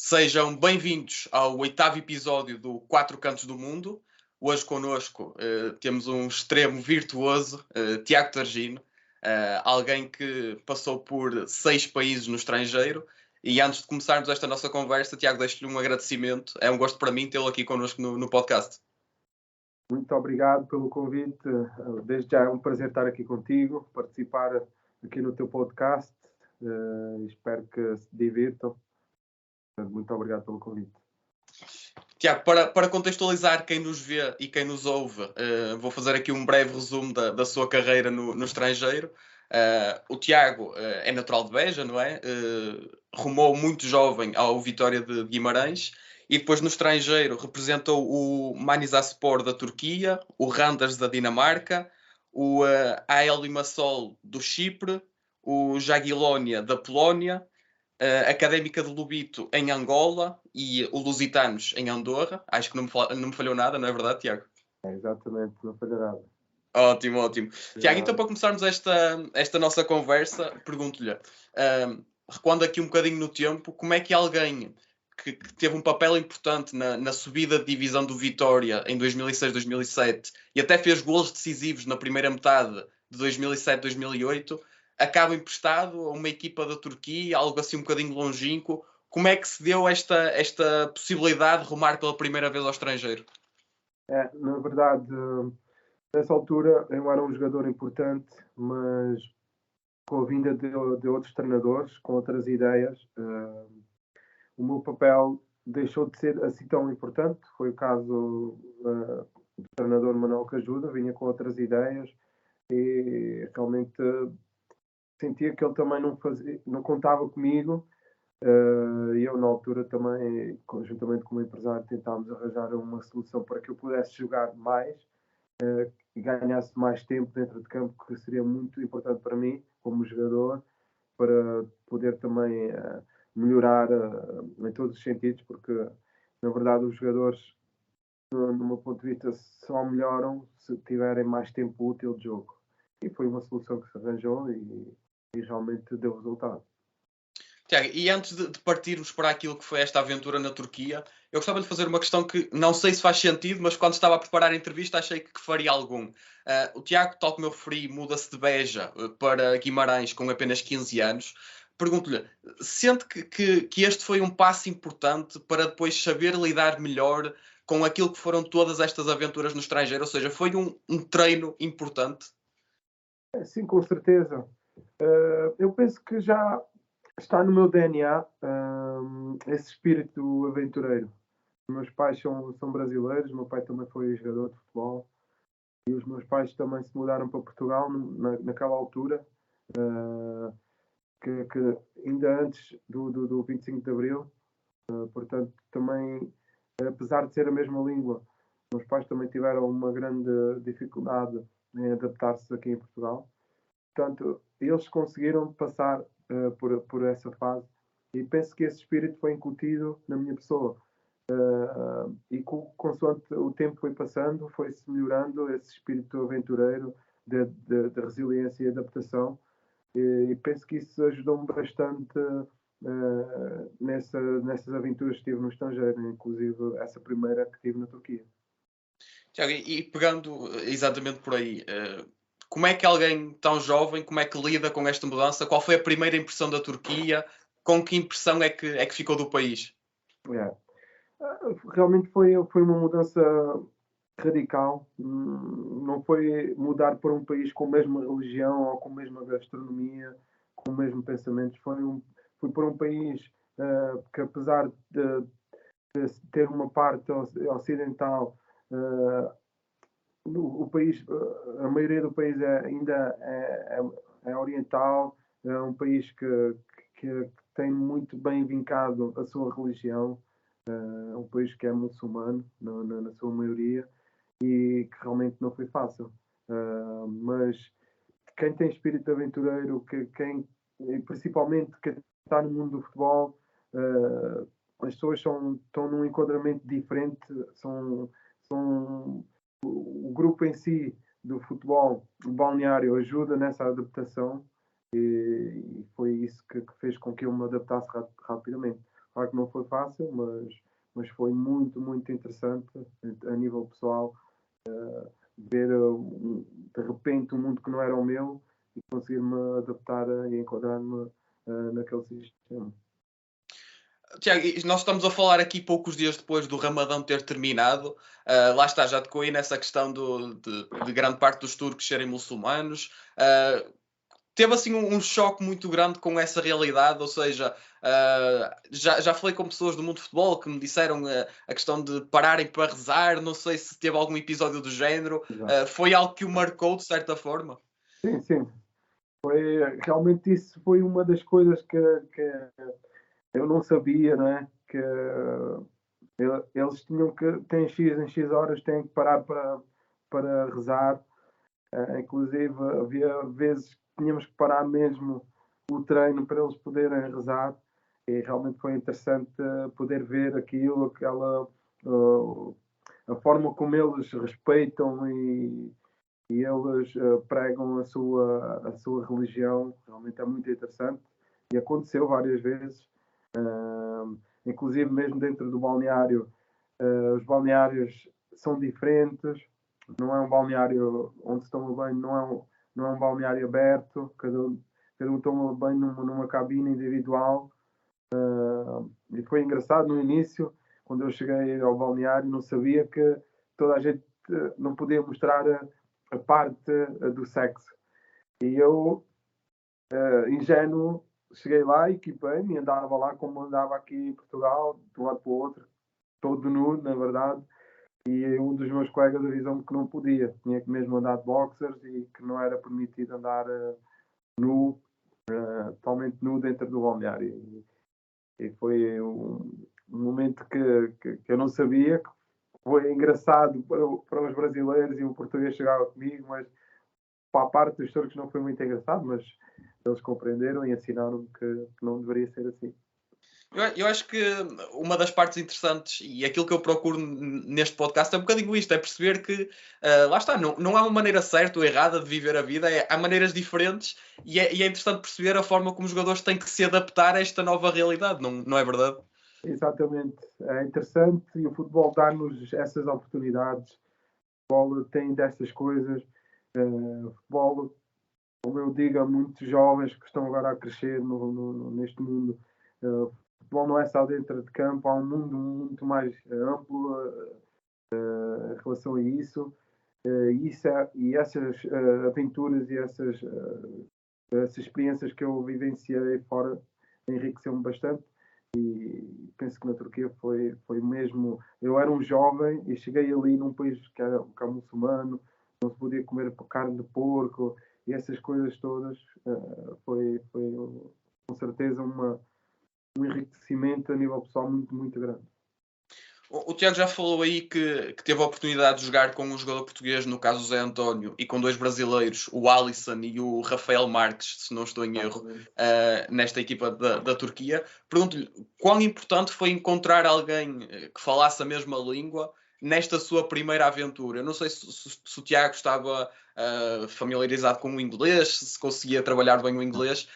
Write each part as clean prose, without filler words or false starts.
Sejam bem-vindos ao 8º episódio do Quatro Cantos do Mundo. Hoje connosco temos um extremo virtuoso, Tiago Targino, alguém que passou por 6 países no estrangeiro. E antes de começarmos esta nossa conversa, Tiago, deixo-lhe um agradecimento. É um gosto para mim tê-lo aqui connosco no podcast. Muito obrigado pelo convite. Desde já é um prazer estar aqui contigo, participar aqui no teu podcast. Espero que se divirtam. Muito obrigado pelo convite. Tiago, para contextualizar quem nos vê e quem nos ouve, vou fazer aqui um breve resumo da sua carreira no estrangeiro. O Tiago é natural de Beja, não é? Rumou muito jovem ao Vitória de Guimarães e depois no estrangeiro representou o Manizyaspor da Turquia, o Randers da Dinamarca, o AEL Limassol do Chipre, o Jagiellonia da Polónia, a Académica de Lubito em Angola e o Lusitanos em Andorra. Acho que não me falhou nada, não é verdade, Tiago? Exatamente, não falha nada. Ótimo, ótimo. Tiago, então para começarmos esta nossa conversa, pergunto-lhe, recuando aqui um bocadinho no tempo, como é que alguém que teve um papel importante na subida de divisão do Vitória em 2006-2007 e até fez golos decisivos na primeira metade de 2007-2008, acaba emprestado a uma equipa da Turquia, algo assim um bocadinho longínquo? Como é que se deu esta possibilidade de rumar pela primeira vez ao estrangeiro? Na verdade, nessa altura eu era um jogador importante, mas com a vinda de outros treinadores, com outras ideias, o meu papel deixou de ser assim tão importante. Foi o caso do treinador Manuel Cajuda, vinha com outras ideias e realmente sentia que ele também não contava comigo. E eu, na altura, também, conjuntamente com o empresário, tentámos arranjar uma solução para que eu pudesse jogar mais e ganhasse mais tempo dentro de campo, que seria muito importante para mim, como jogador, para poder também melhorar em todos os sentidos, porque, na verdade, os jogadores, no meu ponto de vista, só melhoram se tiverem mais tempo útil de jogo. E foi uma solução que se arranjou e realmente deu resultado. Tiago, e antes de partirmos para aquilo que foi esta aventura na Turquia, eu gostava de fazer uma questão que não sei se faz sentido, mas quando estava a preparar a entrevista achei que faria algum. O Tiago, tal como eu referi, muda-se de Beja para Guimarães com apenas 15 anos. Pergunto-lhe, sente que este foi um passo importante para depois saber lidar melhor com aquilo que foram todas estas aventuras no estrangeiro? Ou seja, foi um treino importante? Sim, com certeza. Eu penso que já está no meu DNA esse espírito aventureiro. Meus pais são brasileiros, meu pai também foi jogador de futebol e os meus pais também se mudaram para Portugal naquela altura, que ainda antes do 25 de Abril. Portanto, também, apesar de ser a mesma língua, meus pais também tiveram uma grande dificuldade em adaptar-se aqui em Portugal. Portanto, eles conseguiram passar por essa fase e penso que esse espírito foi incutido na minha pessoa. E consoante o tempo foi passando, foi-se melhorando esse espírito aventureiro de resiliência e adaptação. E penso que isso ajudou-me bastante nessas aventuras que tive no estrangeiro, inclusive essa primeira que tive na Turquia. Tiago, e pegando exatamente por aí, como é que alguém tão jovem, como é que lida com esta mudança? Qual foi a primeira impressão da Turquia? Com que impressão é que ficou do país? Yeah. Realmente foi uma mudança radical. Não foi mudar para um país com a mesma religião ou com a mesma gastronomia, com o mesmo pensamento. Foi para um país que, apesar de ter uma parte ocidental, o país, a maioria do país ainda é oriental. É um país que tem muito bem vincado a sua religião. É um país que é muçulmano, na sua maioria, e que realmente não foi fácil. Mas quem tem espírito aventureiro, principalmente quem está no mundo do futebol, as pessoas estão num enquadramento diferente. O grupo em si do futebol, o balneário, ajuda nessa adaptação e foi isso que fez com que eu me adaptasse rapidamente. Claro que não foi fácil, mas foi muito, muito interessante a nível pessoal ver de repente um mundo que não era o meu e conseguir-me adaptar e enquadrar-me naquele sistema. Tiago, e nós estamos a falar aqui poucos dias depois do Ramadão ter terminado. Lá está, já tocou aí nessa questão de grande parte dos turcos serem muçulmanos. Teve assim um choque muito grande com essa realidade, ou seja, já falei com pessoas do mundo do futebol que me disseram a questão de pararem para rezar, não sei se teve algum episódio do género, foi algo que o marcou de certa forma? Sim, sim. Realmente isso foi uma das coisas que eu não sabia, não é? Que eles tinham que, têm X em X horas, têm que parar para rezar. Inclusive, havia vezes que tínhamos que parar mesmo o treino para eles poderem rezar. E realmente foi interessante poder ver aquilo, a forma como eles respeitam e eles pregam a sua religião. Realmente é muito interessante. E aconteceu várias vezes. Inclusive mesmo dentro do balneário, os balneários são diferentes, não é um balneário onde se toma banho, não é um balneário aberto, cada um toma banho numa cabine individual. E foi engraçado no início, quando eu cheguei ao balneário, não sabia que toda a gente não podia mostrar a parte do sexo. E eu, ingênuo, cheguei lá, equipei-me e andava lá como andava aqui em Portugal, de um lado para o outro, todo nu, na verdade. E um dos meus colegas avisou-me que não podia, tinha que mesmo andar de boxers e que não era permitido andar nu, totalmente nu dentro do balneário. E foi um momento que eu não sabia, que foi engraçado para os brasileiros e o português chegava comigo, mas para a parte dos turcos não foi muito engraçado, mas eles compreenderam e ensinaram que não deveria ser assim. Eu acho que uma das partes interessantes e aquilo que eu procuro neste podcast é um bocadinho isto, é perceber que lá está, não há uma maneira certa ou errada de viver a vida, há maneiras diferentes e é interessante perceber a forma como os jogadores têm que se adaptar a esta nova realidade, não é verdade? Exatamente, é interessante e o futebol dá-nos essas oportunidades. O futebol tem destas coisas. O futebol, como eu digo, há muitos jovens que estão agora a crescer neste mundo. O futebol não é só dentro de campo, há um mundo muito mais amplo em relação a isso. E essas aventuras e essas experiências que eu vivenciei fora enriqueceu-me bastante. E penso que na Turquia foi mesmo. Eu era um jovem e cheguei ali num país que é muçulmano, não se podia comer carne de porco e essas coisas todas. Foi com certeza um enriquecimento a nível pessoal muito, muito grande. O Tiago já falou aí que teve a oportunidade de jogar com um jogador português, no caso o Zé António, e com dois brasileiros, o Alisson e o Rafael Marques, se não estou em erro, nesta equipa da Turquia. Pergunto-lhe, quão importante foi encontrar alguém que falasse a mesma língua nesta sua primeira aventura? Eu não sei se o Tiago estava familiarizado com o inglês, se conseguia trabalhar bem o inglês.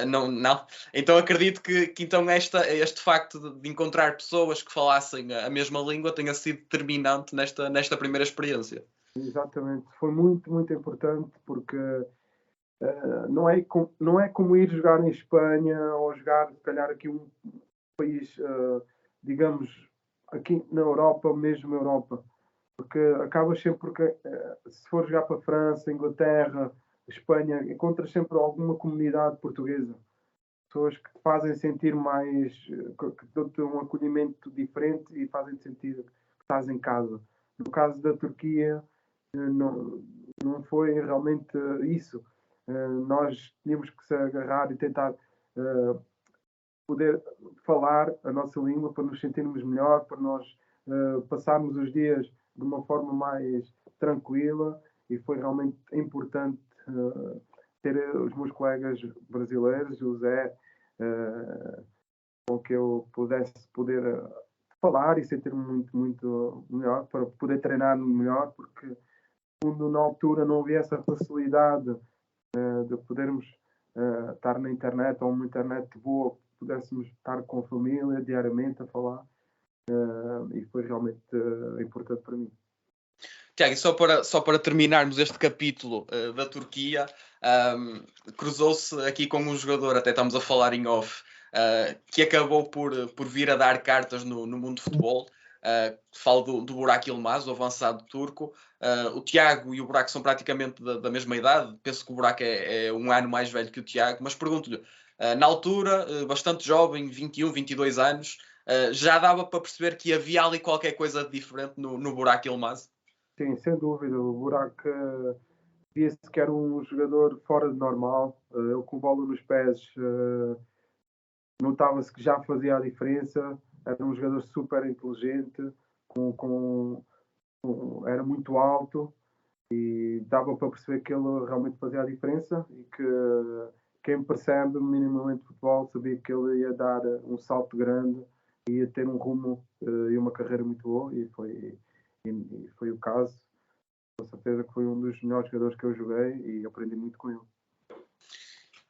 Não. Então acredito que então este facto de encontrar pessoas que falassem a mesma língua tenha sido determinante nesta primeira experiência. Exatamente, foi muito, muito importante porque não é como ir jogar em Espanha ou jogar, se calhar, aqui um país, digamos, aqui na Europa, mesmo Europa, porque acabas sempre porque se for jogar para a França, Inglaterra, Espanha, encontras sempre alguma comunidade portuguesa, pessoas que te fazem sentir mais, que dão-te um acolhimento diferente e fazem sentir que estás em casa. No caso da Turquia, não foi realmente isso. Nós tínhamos que se agarrar e tentar poder falar a nossa língua para nos sentirmos melhor, para nós passarmos os dias de uma forma mais tranquila e foi realmente importante ter os meus colegas brasileiros, o Zé, com que eu pudesse poder falar e sentir-me muito, muito melhor, para poder treinar melhor, porque quando na altura não havia essa facilidade de podermos estar na internet ou uma internet boa, pudéssemos estar com a família diariamente a falar, e foi realmente importante para mim. Tiago, e só para terminarmos este capítulo da Turquia, cruzou-se aqui com um jogador, até estamos a falar em off, que acabou por vir a dar cartas no mundo do futebol. Falo do Burak Yılmaz, o avançado turco. O Tiago e o Burak são praticamente da mesma idade. Penso que o Burak é um ano mais velho que o Tiago, mas pergunto-lhe, na altura, bastante jovem, 21, 22 anos, já dava para perceber que havia ali qualquer coisa de diferente no Burak Yılmaz? Sim, sem dúvida. O Burak via-se que era um jogador fora de normal. Ele com bola nos pés, notava-se que já fazia a diferença. Era um jogador super inteligente, era muito alto e dava para perceber que ele realmente fazia a diferença e que quem percebe minimamente futebol sabia que ele ia dar um salto grande e ia ter um rumo e uma carreira muito boa, e foi o caso. Com certeza que foi um dos melhores jogadores que eu joguei e aprendi muito com ele.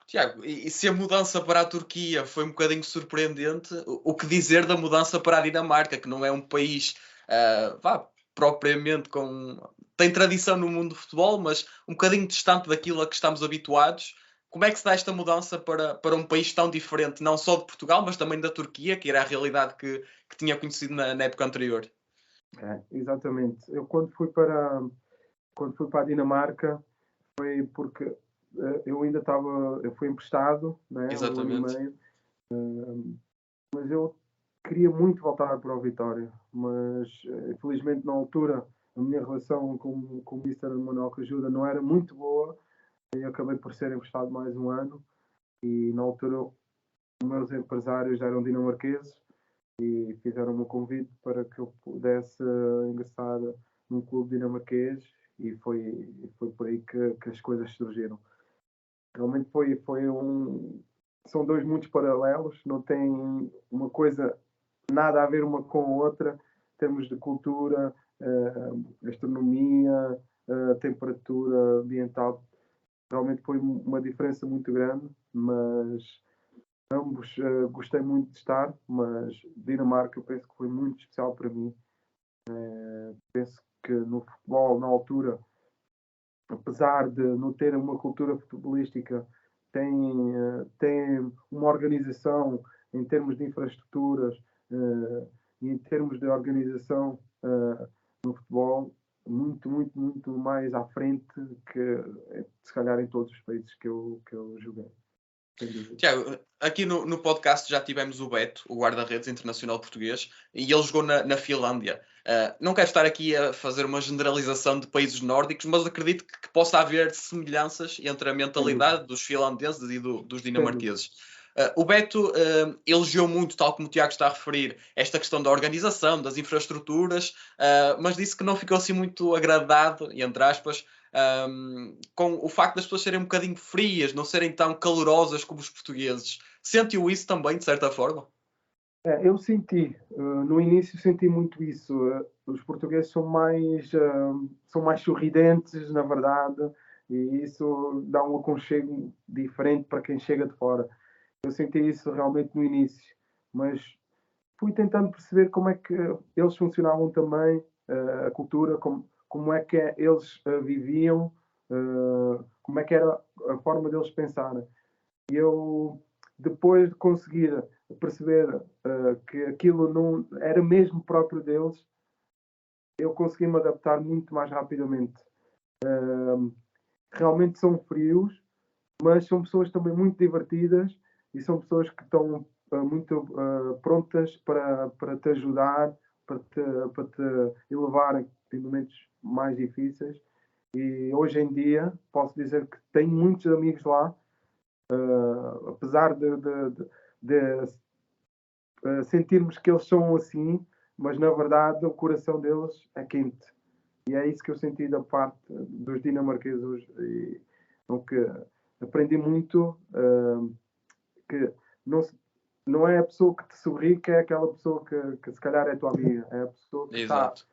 Tiago, e se a mudança para a Turquia foi um bocadinho surpreendente, o que dizer da mudança para a Dinamarca, que não é um país propriamente tem tradição no mundo do futebol, mas um bocadinho distante daquilo a que estamos habituados. Como é que se dá esta mudança para um país tão diferente, não só de Portugal, mas também da Turquia, que era a realidade que tinha conhecido na época anterior? Exatamente. Eu quando fui para a Dinamarca foi porque eu ainda eu fui emprestado, né, um ano e Exatamente. meio, mas eu queria muito voltar para o Vitória, mas infelizmente na altura a minha relação com o Mr. Manuel Cajuda não era muito boa e acabei por ser emprestado mais um ano, e na altura os meus empresários eram dinamarqueses e fizeram-me um convite para que eu pudesse ingressar num clube dinamarquês, e foi por aí que as coisas surgiram. Realmente são dois mundos paralelos, não tem uma coisa nada a ver uma com a outra, em termos de cultura, gastronomia, temperatura ambiental. Realmente foi uma diferença muito grande, mas ambos gostei muito de estar, mas Dinamarca eu penso que foi muito especial para mim. Penso que no futebol, na altura, apesar de não ter uma cultura futebolística, tem uma organização em termos de infraestruturas e em termos de organização no futebol muito, muito, muito mais à frente que se calhar em todos os países que eu joguei. Tiago, aqui no podcast já tivemos o Beto, o guarda-redes internacional português, e ele jogou na Finlândia. Não quero estar aqui a fazer uma generalização de países nórdicos, mas acredito que possa haver semelhanças entre a mentalidade dos finlandeses e dos dinamarqueses. O Beto elogiou muito, tal como o Tiago está a referir, esta questão da organização, das infraestruturas, mas disse que não ficou assim muito agradado, entre aspas, com o facto das pessoas serem um bocadinho frias, não serem tão calorosas como os portugueses. Sentiu isso também, de certa forma? Eu senti, no início senti muito isso. Os portugueses são mais sorridentes, na verdade, e isso dá um aconchego diferente para quem chega de fora. Eu senti isso realmente no início, mas fui tentando perceber como é que eles funcionavam também, a cultura, como é que eles viviam, como é que era a forma deles pensarem. E eu, depois de conseguir perceber que aquilo não era mesmo próprio deles, eu consegui me adaptar muito mais rapidamente. Realmente são frios, mas são pessoas também muito divertidas e são pessoas que estão muito prontas para te ajudar, para te elevar em momentos mais difíceis. E hoje em dia posso dizer que tenho muitos amigos lá, apesar de sentirmos que eles são assim, mas na verdade o coração deles é quente. E é isso que eu senti da parte dos dinamarqueses, e que aprendi muito, que não é a pessoa que te sorri que é aquela pessoa que se calhar é tua amiga, é a pessoa que está. Exato.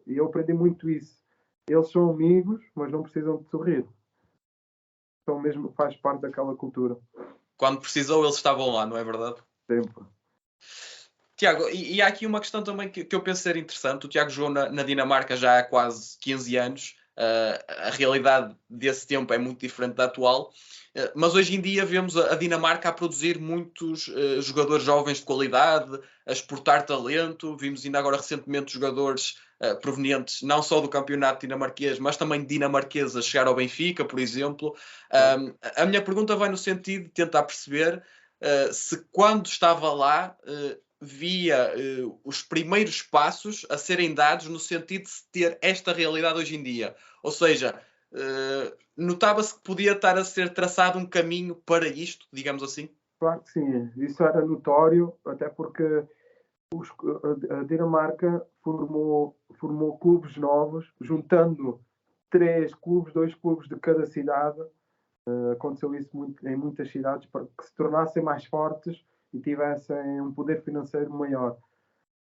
E eu aprendi muito isso. Eles são amigos, mas não precisam de sorrir. Então mesmo faz parte daquela cultura. Quando precisou, eles estavam lá, não é verdade? Sempre. Tiago, e há aqui uma questão também que eu penso ser interessante. O Tiago jogou na Dinamarca já há quase 15 anos. A realidade desse tempo é muito diferente da atual. Mas hoje em dia vemos a Dinamarca a produzir muitos jogadores jovens de qualidade, a exportar talento. Vimos ainda agora recentemente jogadores provenientes não só do campeonato dinamarquês, mas também dinamarqueses a chegar ao Benfica, por exemplo. A minha pergunta vai no sentido de tentar perceber se quando estava lá via os primeiros passos a serem dados no sentido de se ter esta realidade hoje em dia. Ou seja, notava-se que podia estar a ser traçado um caminho para isto, digamos assim? Claro que sim, isso era notório, até porque a Dinamarca formou clubes novos, juntando 3 clubes, 2 clubes de cada cidade. Aconteceu isso em muitas cidades para que se tornassem mais fortes e tivessem um poder financeiro maior.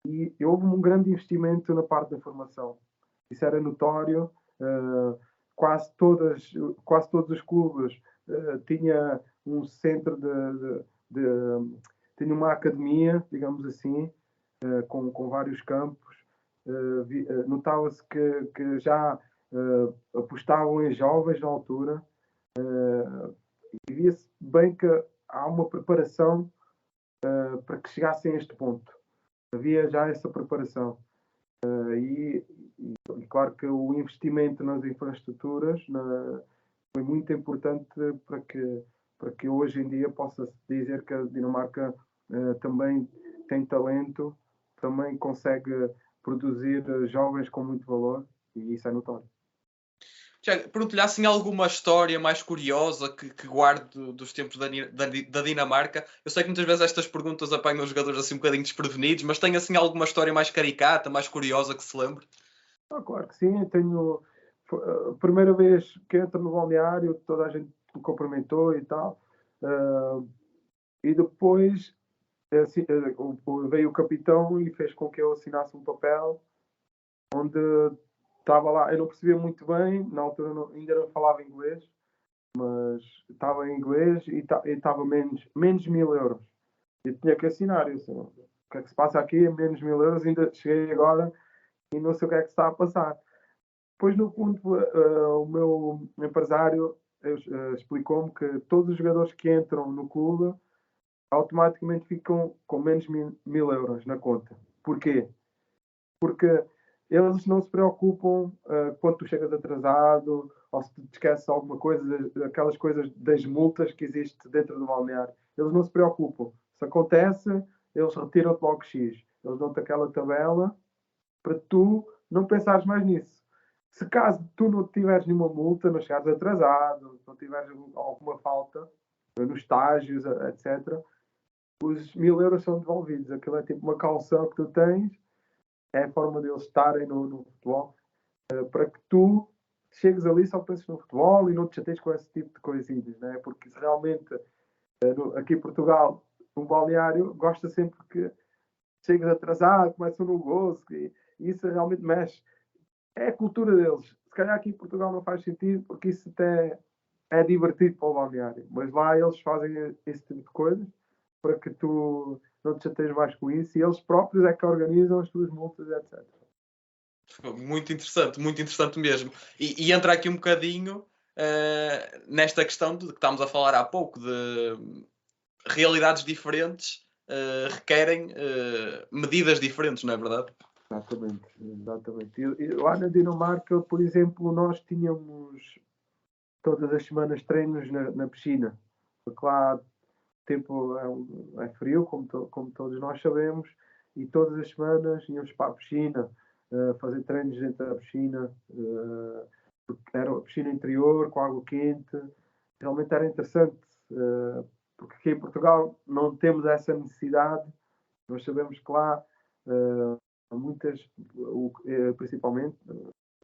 E houve um grande investimento na parte da formação. Isso era notório. Quase todos os clubes tinha um centro tinha uma academia, digamos assim, com vários campos. Notava-se que já apostavam em jovens na altura. E via-se bem que há uma preparação para que chegassem a este ponto. Havia já essa preparação. E claro que o investimento nas infraestruturas foi muito importante para que hoje em dia possa-se dizer que a Dinamarca também tem talento, também consegue produzir jovens com muito valor, e isso é notório. Tiago, pergunto-lhe assim alguma história mais curiosa que guarde dos tempos da Dinamarca. Eu sei que muitas vezes estas perguntas apanham os jogadores assim um bocadinho desprevenidos, mas tem assim alguma história mais caricata, mais curiosa que se lembre? Claro que sim, tenho a primeira vez que entro no balneário, toda a gente me cumprimentou e tal. E depois assim, veio o capitão e fez com que eu assinasse um papel onde estava lá. Eu não percebia muito bem, na altura ainda não falava inglês, mas estava em inglês e estava menos 1000 euros. Eu tinha que assinar. Eu assim, o que é que se passa aqui? Menos 1000 euros, ainda cheguei agora e não sei o que é que se está a passar. Depois, no fundo, o meu empresário explicou-me que todos os jogadores que entram no clube automaticamente ficam com menos 1000 euros na conta. Porquê? Porque eles não se preocupam quando tu chegas atrasado ou se tu te esqueces alguma coisa, aquelas coisas das multas que existem dentro do balneário. Eles não se preocupam. Se acontece, eles retiram-te logo X. Eles dão-te aquela tabela para tu não pensares mais nisso. Se caso tu não tiveres nenhuma multa, não chegares atrasado, não tiveres alguma falta nos estágios, etc., os 1000 euros são devolvidos. Aquilo é tipo uma calção que tu tens, é a forma deles estarem no futebol, para que tu chegues ali só penses no futebol e não te chateies com esse tipo de coisinhas, né? Porque se realmente aqui em Portugal, um balneário gosta sempre que chegues atrasado, começam no gozo e isso realmente mexe. É a cultura deles. Se calhar aqui em Portugal não faz sentido porque isso até é divertido para o balneário, mas lá eles fazem esse tipo de coisas para que tu não te chateias mais com isso e eles próprios é que organizam as tuas multas, etc. Muito interessante mesmo. E entra aqui um bocadinho nesta questão de que estávamos a falar há pouco, de realidades diferentes requerem medidas diferentes, não é verdade? Exatamente, exatamente. E lá na Dinamarca, por exemplo, nós tínhamos todas as semanas treinos na piscina, porque lá o tempo é frio, como todos nós sabemos, e todas as semanas íamos para a piscina, fazer treinos dentro da piscina, porque era a piscina interior, com água quente. Realmente era interessante, porque aqui em Portugal não temos essa necessidade. Nós sabemos que lá muitas, principalmente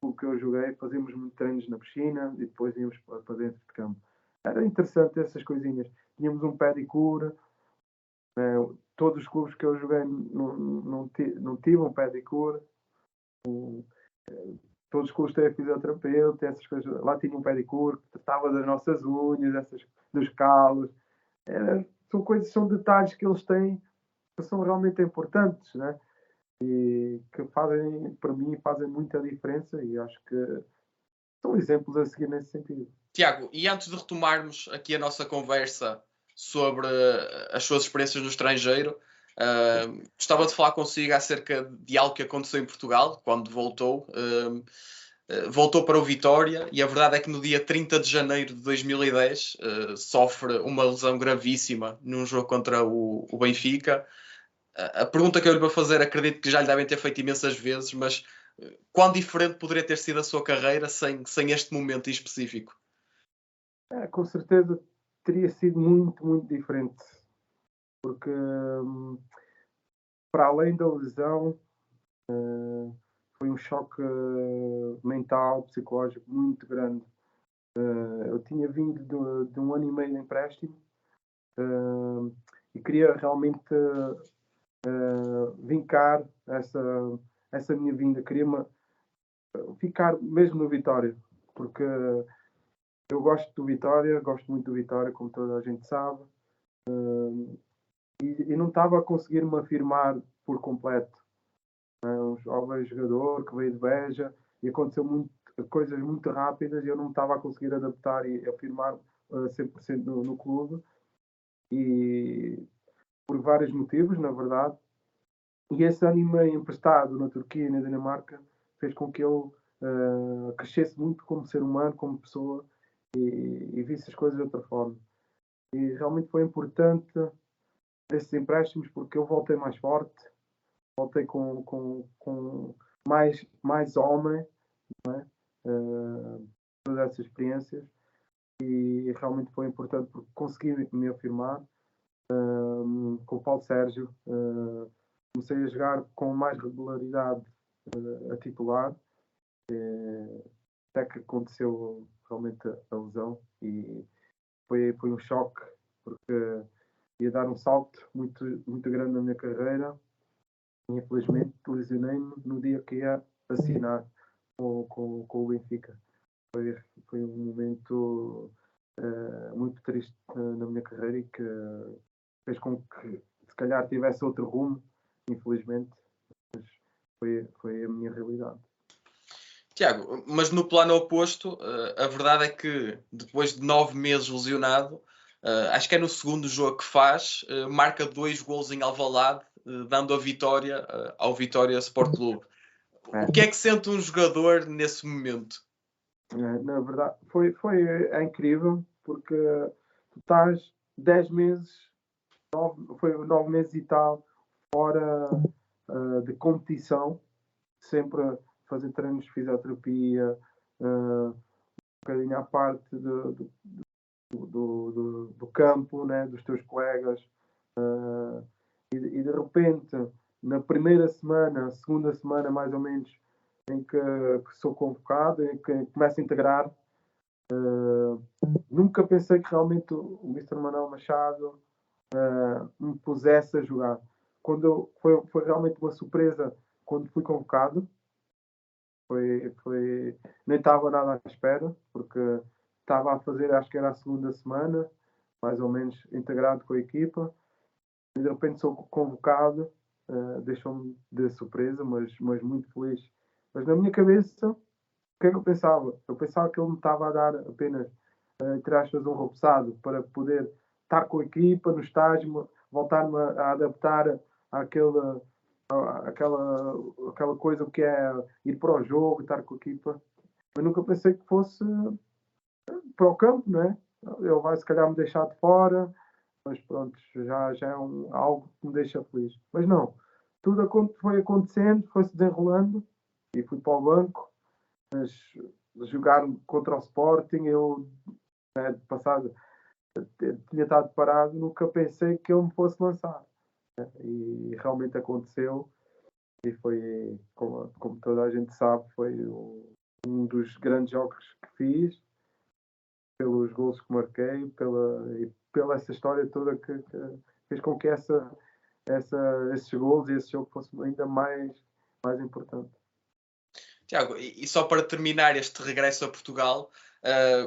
o que eu joguei, fazíamos muitos treinos na piscina e depois íamos para dentro de campo. Era interessante essas coisinhas. Tínhamos um pedicure. Todos os clubes que eu joguei não tive um pedicure. Todos os clubes têm fisioterapeuta, essas coisas. Lá tinha um pedicure que tratava das nossas unhas, dos calos. São detalhes que eles têm que são realmente importantes, né? E que fazem, para mim, fazem muita diferença e acho que são exemplos a seguir nesse sentido. Tiago, e antes de retomarmos aqui a nossa conversa sobre as suas experiências no estrangeiro, gostava de falar consigo acerca de algo que aconteceu em Portugal, quando voltou. Voltou para o Vitória e a verdade é que no dia 30 de janeiro de 2010 sofre uma lesão gravíssima num jogo contra o Benfica. A pergunta que eu lhe vou fazer, acredito que já lhe devem ter feito imensas vezes, mas quão diferente poderia ter sido a sua carreira sem este momento em específico? Com certeza teria sido muito, muito diferente, porque para além da lesão, foi um choque mental, psicológico muito grande. Eu tinha vindo de um ano e meio de empréstimo e queria realmente vincar essa minha vinda. Queria ficar mesmo no Vitória, porque eu gosto do Vitória, gosto muito do Vitória, como toda a gente sabe, e não estava a conseguir me afirmar por completo. Um jovem jogador que veio de Beja e aconteceu coisas muito rápidas e eu não estava a conseguir adaptar e afirmar 100% no clube, e por vários motivos, na verdade. E esse anime emprestado na Turquia e na Dinamarca fez com que eu crescesse muito como ser humano, como pessoa, e visse as coisas de outra forma. E realmente foi importante esses empréstimos porque eu voltei mais forte, voltei com mais homem, não é? Todas essas experiências, e realmente foi importante porque consegui me afirmar com o Paulo Sérgio. Comecei a jogar com mais regularidade a titular, até que aconteceu realmente a lesão e foi um choque, porque ia dar um salto muito, muito grande na minha carreira e infelizmente lesionei-me no dia que ia assinar com o Benfica. Foi um momento muito triste na minha carreira e que fez com que se calhar tivesse outro rumo, infelizmente, mas foi a minha realidade. Tiago, mas no plano oposto, a verdade é que depois de 9 meses lesionado, acho que é no segundo jogo que faz, marca 2 golos em Alvalade, dando a vitória ao Vitória Sport Clube. O que é que sente um jogador nesse momento? Na verdade, é incrível, porque tu estás 10 meses, foi 9 meses e tal, fora de competição, sempre a fazer treinos de fisioterapia, um bocadinho à parte do campo, né, dos teus colegas, e de repente, na primeira semana, segunda semana mais ou menos, em que sou convocado, em que começo a integrar, nunca pensei que realmente o Mr. Manuel Machado me pusesse a jogar. Foi realmente uma surpresa quando fui convocado. Nem estava nada à espera, porque estava a fazer, acho que era a segunda semana, mais ou menos integrado com a equipa, e de repente sou convocado, deixou-me de surpresa, mas muito feliz. Mas na minha cabeça, o que é que eu pensava? Eu pensava que ele me estava a dar apenas, entre aspas, um roçado para poder estar com a equipa no estágio, voltar-me a adaptar àquela, aquela coisa que é ir para o jogo, estar com a equipa. Eu nunca pensei que fosse para o campo, não é? Ele vai se calhar me deixar de fora, mas pronto, já é algo que me deixa feliz. Mas não, tudo foi acontecendo, foi-se desenrolando e fui para o banco, mas jogar contra o Sporting, eu passado tinha estado parado, nunca pensei que ele me fosse lançar. E realmente aconteceu, e foi, como toda a gente sabe, foi um dos grandes jogos que fiz, pelos gols que marquei, pela essa história toda que fez com que esses gols e esse jogo fosse ainda mais importante. Tiago, e só para terminar este regresso a Portugal,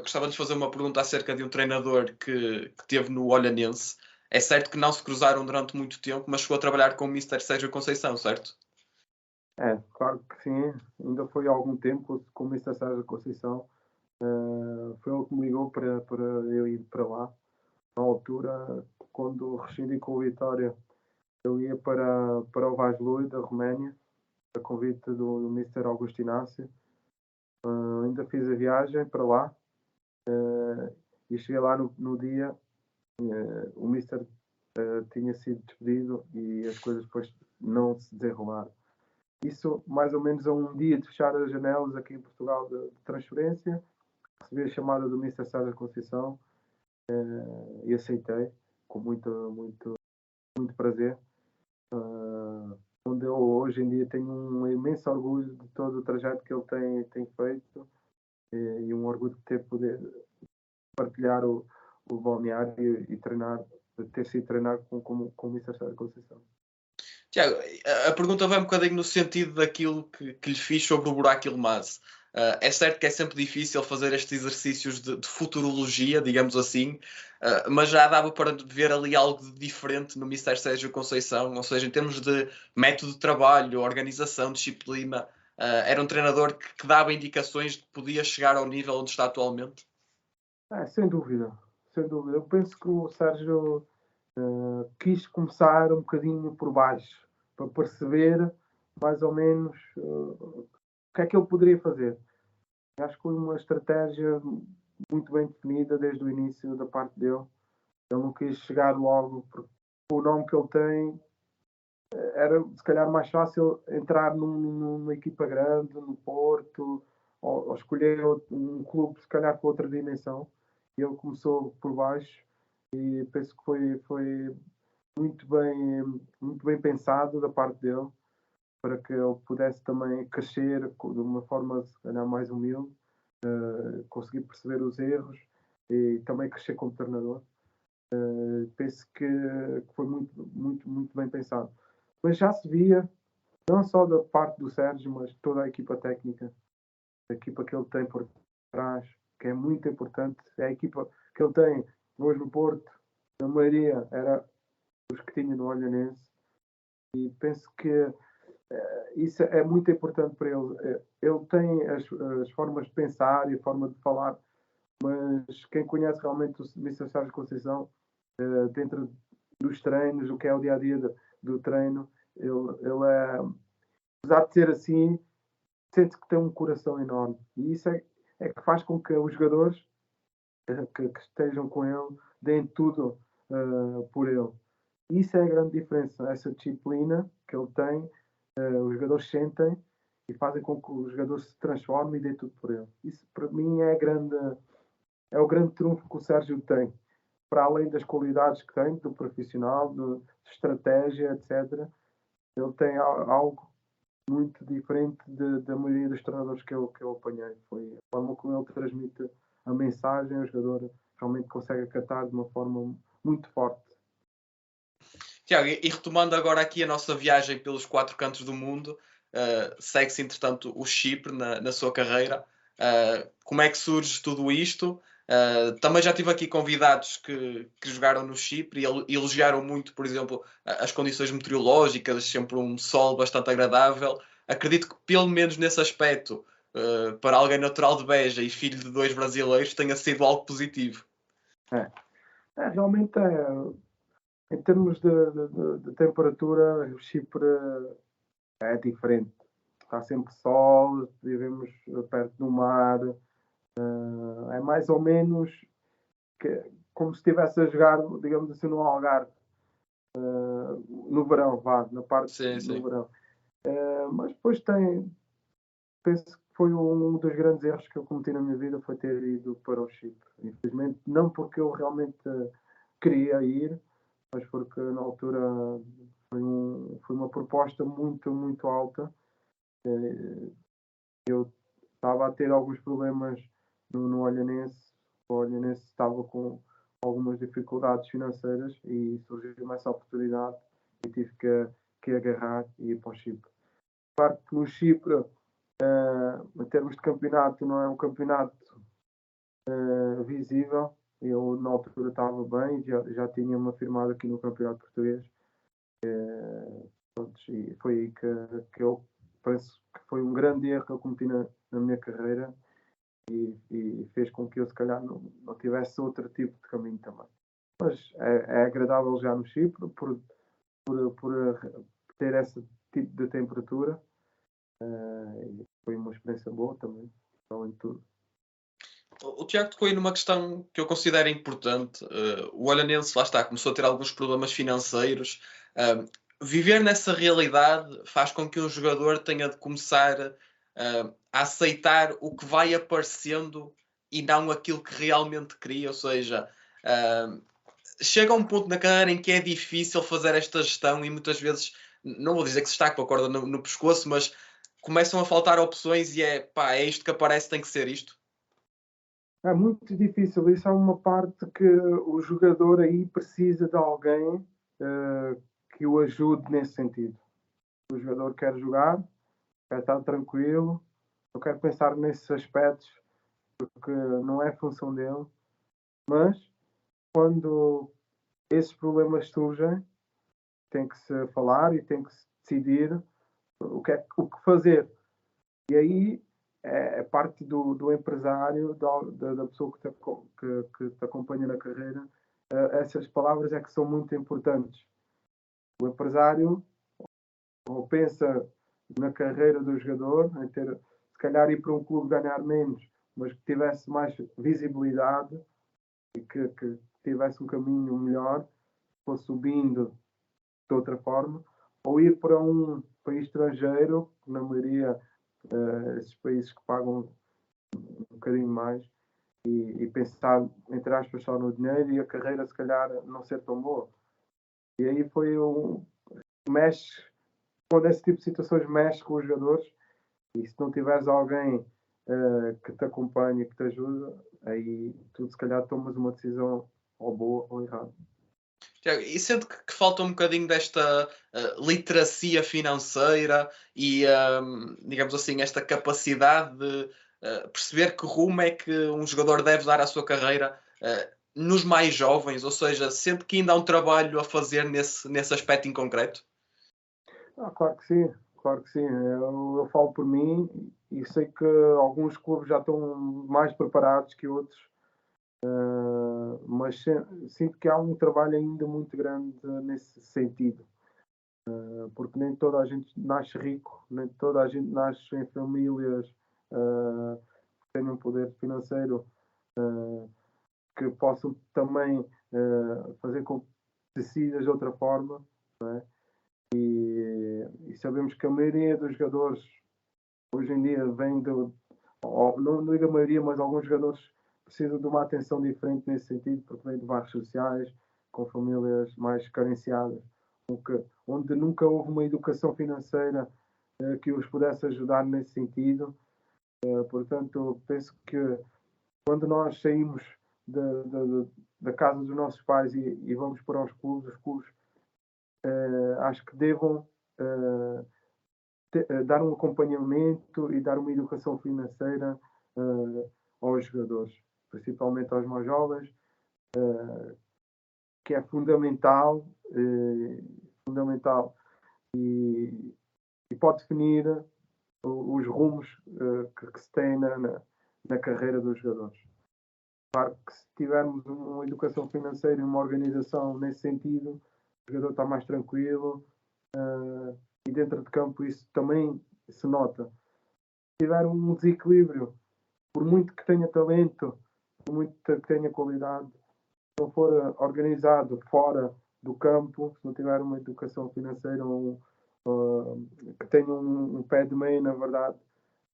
Gostava de fazer uma pergunta acerca de um treinador que teve no Olhanense. É certo que não se cruzaram durante muito tempo, mas chegou a trabalhar com o Mister Sérgio Conceição, certo? Claro que sim. Ainda foi há algum tempo com o Mr. Sérgio Conceição. Foi ele que me ligou para eu ir para lá. Na altura, quando rescindi com o Vitória, eu ia para o Vaslui, da Roménia, a convite do Mr. Augusto Inácio. Ainda fiz a viagem para lá e cheguei lá no dia. O Mister tinha sido despedido e as coisas depois não se desenrolaram. Isso mais ou menos a um dia de fechar as janelas aqui em Portugal de transferência, recebi a chamada do Mister Sérgio Conceição e aceitei com muito prazer. Onde eu hoje em dia tenho um imenso orgulho de todo o trajeto que ele tem feito e um orgulho de ter poder partilhar o balneário e treinar, ter sido treinado com o Mister Sérgio Conceição. Tiago, a pergunta vai um bocadinho no sentido daquilo que lhe fiz sobre o buraco Ilmaz. É certo que é sempre difícil fazer estes exercícios de futurologia, digamos assim, mas já dava para ver ali algo de diferente no Mister Sérgio Conceição, ou seja, em termos de método de trabalho, organização, disciplina, era um treinador que dava indicações de que podia chegar ao nível onde está atualmente? Sem dúvida, sem dúvida. Eu penso que o Sérgio quis começar um bocadinho por baixo, para perceber mais ou menos o que é que ele poderia fazer. Acho que foi uma estratégia muito bem definida desde o início da parte dele. Ele não quis chegar logo, porque o nome que ele tem era se calhar mais fácil entrar numa equipa grande, no Porto, ou escolher um clube se calhar com outra dimensão. E ele começou por baixo e penso que foi muito bem pensado da parte dele para que ele pudesse também crescer de uma forma se calhar mais humilde, conseguir perceber os erros e também crescer como treinador. Penso que foi muito bem pensado. Mas já se via, não só da parte do Sérgio, mas toda a equipa técnica, a equipa que ele tem por trás, que é muito importante. É a equipa que ele tem hoje no Porto, a maioria era os que tinha no Olhanense, e penso que isso é muito importante para ele. Ele tem as formas de pensar e a forma de falar, mas quem conhece realmente o Mr. Sérgio Conceição, dentro dos treinos, o que é o dia a dia do treino, ele é, apesar de ser assim, sente que tem um coração enorme. E isso é que faz com que os jogadores que estejam com ele deem tudo por ele. Isso é a grande diferença, essa disciplina que ele tem, os jogadores sentem e fazem com que o jogador se transforme e dê tudo por ele. Isso para mim é o grande trunfo que o Sérgio tem. Para além das qualidades que tem, do profissional, de estratégia, etc., ele tem algo muito diferente da maioria dos treinadores que eu apanhei. Foi a forma como ele transmite a mensagem, o jogador realmente consegue acatar de uma forma muito forte. Tiago, e retomando agora aqui a nossa viagem pelos quatro cantos do mundo, segue-se entretanto o Chipre na sua carreira. Como é que surge tudo isto? Também já tive aqui convidados que jogaram no Chipre e elogiaram muito, por exemplo, as condições meteorológicas, sempre um sol bastante agradável. Acredito que, pelo menos nesse aspecto, para alguém natural de Beja e filho de dois brasileiros, tenha sido algo positivo. Realmente em termos de temperatura, o Chipre é diferente. Está sempre sol, vivemos perto do mar, é mais ou menos como se estivesse a jogar, digamos assim, no Algarve, no verão, na parte Sim, do sim. verão. Mas depois penso que foi um dos grandes erros que eu cometi na minha vida, foi ter ido para o Chipre. Infelizmente, não porque eu realmente queria ir, mas porque na altura foi uma proposta muito alta. Eu estava a ter alguns problemas no Olhanense. O Olhanense estava com algumas dificuldades financeiras e surgiu essa oportunidade e tive que agarrar e ir para o Chipre. Claro que no Chipre, em termos de campeonato, não é um campeonato visível. Eu, na altura, estava bem, já tinha-me afirmado aqui no Campeonato Português. E foi aí que eu penso que foi um grande erro que eu cometi na minha carreira e fez com que eu, se calhar, não tivesse outro tipo de caminho também. Mas é agradável já no Chipre por ter esse tipo de temperatura. Foi uma experiência boa também, além de tudo. O Tiago tocou aí numa questão que eu considero importante. O Olhanense, lá está, começou a ter alguns problemas financeiros. Viver nessa realidade faz com que um jogador tenha de começar a aceitar o que vai aparecendo e não aquilo que realmente queria. Ou seja, chega a um ponto na carreira em que é difícil fazer esta gestão e muitas vezes, não vou dizer que se está com a corda no pescoço, mas começam a faltar opções e é isto que aparece, tem que ser isto. É muito difícil. Isso é uma parte que o jogador aí precisa de alguém que o ajude nesse sentido. O jogador quer jogar, quer estar tranquilo, não quer pensar nesses aspectos porque não é função dele. Mas quando esses problemas surgem, tem que se falar e tem que se decidir o que fazer. E aí é parte do empresário, da pessoa que te acompanha na carreira. Essas palavras é que são muito importantes. O empresário ou pensa na carreira do jogador, em ter, se calhar ir para um clube ganhar menos, mas que tivesse mais visibilidade e que tivesse um caminho melhor, fosse subindo de outra forma, ou ir para um país estrangeiro, na maioria esses países que pagam um bocadinho mais, e pensar, entre aspas, só no dinheiro e a carreira se calhar não ser tão boa. E aí foi mexe, quando esse tipo de situações mexe com os jogadores, e se não tiveres alguém que te acompanhe, que te ajuda, aí tu se calhar tomas uma decisão ou boa ou errada. Tiago, e sendo que falta um bocadinho desta literacia financeira e, digamos assim, esta capacidade de perceber que rumo é que um jogador deve dar à sua carreira nos mais jovens, ou seja, sendo que ainda há um trabalho a fazer nesse aspecto em concreto? Claro que sim, claro que sim. Eu falo por mim e sei que alguns clubes já estão mais preparados que outros, mas sinto que há um trabalho ainda muito grande nesse sentido, porque nem toda a gente nasce rico, nem toda a gente nasce em famílias que tenham poder financeiro, que possam também fazer com que decidas de outra forma, não é? E sabemos que a maioria dos jogadores hoje em dia vem não digo a maioria, mas alguns jogadores precisam de uma atenção diferente nesse sentido, porque vêm de bairros sociais, com famílias mais carenciadas, onde nunca houve uma educação financeira que os pudesse ajudar nesse sentido. Portanto, penso que quando nós saímos da casa dos nossos pais e vamos para os clubes acho que devam dar um acompanhamento e dar uma educação financeira aos jogadores, principalmente aos mais jovens, que é fundamental, fundamental e pode definir os rumos que se tem na carreira dos jogadores. Claro que se tivermos uma educação financeira e uma organização nesse sentido, o jogador está mais tranquilo e dentro de campo isso também se nota. Se tiver um desequilíbrio, por muito que tenha talento, por muito que tenha qualidade, se não for organizado fora do campo, se não tiver uma educação financeira que tenha um pé de meia, na verdade,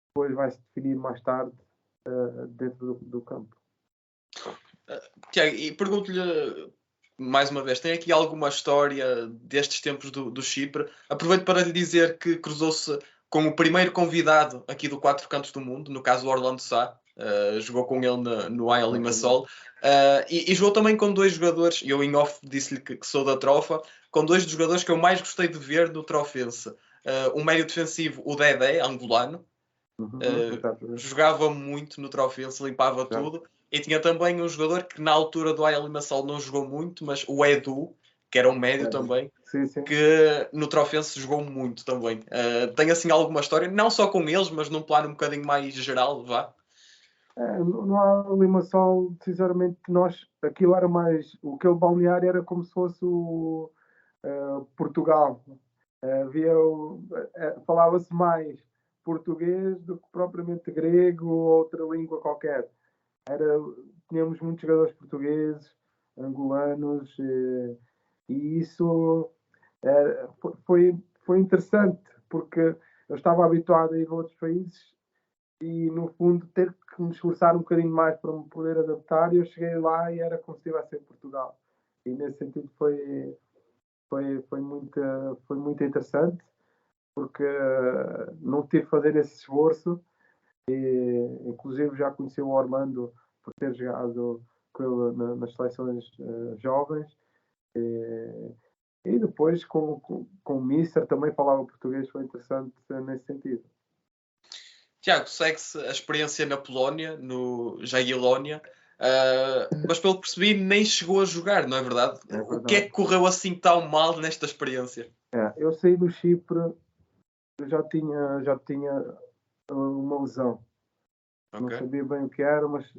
depois vai se definir mais tarde dentro do campo. Tiago, e pergunto-lhe mais uma vez, tem aqui alguma história destes tempos do Chipre? Aproveito para lhe dizer que cruzou-se com o primeiro convidado aqui do Quatro Cantos do Mundo, no caso o Orlando Sá, jogou com ele no AEL Limassol, e jogou também com dois jogadores, e eu em off disse-lhe que sou da Trofa, com dois dos jogadores que eu mais gostei de ver no Trofense. Um médio defensivo, o Dedé, angolano, jogava muito no Trofense, limpava tudo. E tinha também um jogador que na altura do Aia Limassol não jogou muito, mas o Edu, que era um médio também, Sim, sim. que no Trofense jogou muito também. Tem assim alguma história, não só com eles, mas num plano um bocadinho mais geral, vá. Não há Limassol, sinceramente, aquilo era mais, aquele balneário era como se fosse o Portugal. Falava-se mais português do que propriamente grego ou outra língua qualquer. Tínhamos muitos jogadores portugueses, angolanos, e isso foi interessante, porque eu estava habituado a ir a outros países e, no fundo, ter que me esforçar um bocadinho mais para me poder adaptar. E eu cheguei lá e era como se estivesse em Portugal. E, nesse sentido, foi muito interessante, porque não tive que fazer esse esforço. Inclusive, já conheci o Orlando por ter jogado com ele nas seleções jovens. E depois, com o Mister, também falava português, foi interessante nesse sentido. Tiago, segue-se a experiência na Polónia, no Jagiellonia, mas pelo que percebi nem chegou a jogar, não é verdade? É verdade. O que é que correu assim tão mal nesta experiência? Eu saí do Chipre, eu já tinha uma lesão. Okay. Não sabia bem o que era, mas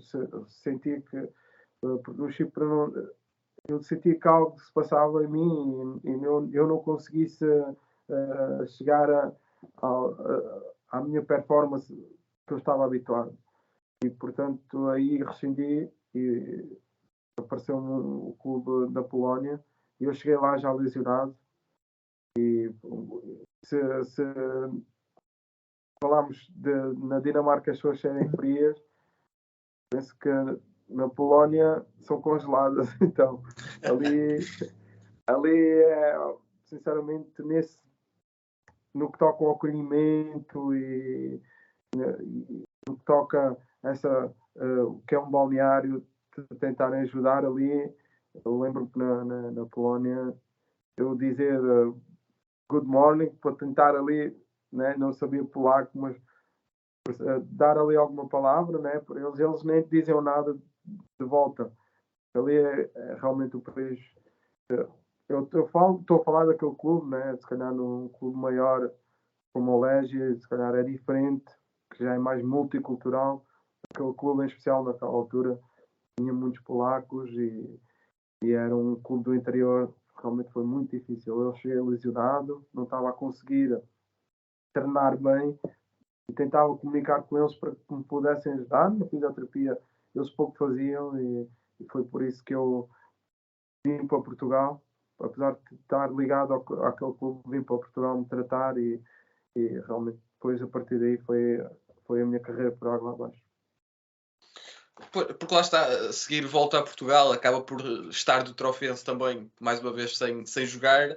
sentia que no Chipre eu sentia que algo se passava em mim e eu não conseguisse chegar à minha performance que eu estava habituado. E, portanto, aí rescindi e apareceu-me o clube da Polónia e eu cheguei lá já lesionado. E se falarmos na Dinamarca as pessoas serem frias, penso que na Polónia são congeladas. Então, ali é, sinceramente, no que toca ao acolhimento e no que toca o que é um balneário, de tentarem ajudar ali. Eu lembro que na Polónia eu dizer good morning para tentar ali, né, não sabia polaco, mas dar ali alguma palavra, né, para eles nem dizem nada de volta. Ali é realmente o país. Eu estou a falar daquele clube, né, se calhar num clube maior como o Legia, se calhar é diferente, que já é mais multicultural. Aquele clube em especial naquela altura tinha muitos polacos e era um clube do interior. Realmente foi muito difícil. Eu cheguei lesionado, não estava a conseguir treinar bem e tentava comunicar com eles para que me pudessem ajudar. Na fisioterapia eles pouco faziam e foi por isso que eu vim para Portugal. Apesar de estar ligado àquele clube, vim para Portugal me tratar e realmente depois, a partir daí, foi a minha carreira por água abaixo. Porque lá está, a seguir volta a Portugal, acaba por estar do Trofense também, mais uma vez sem jogar,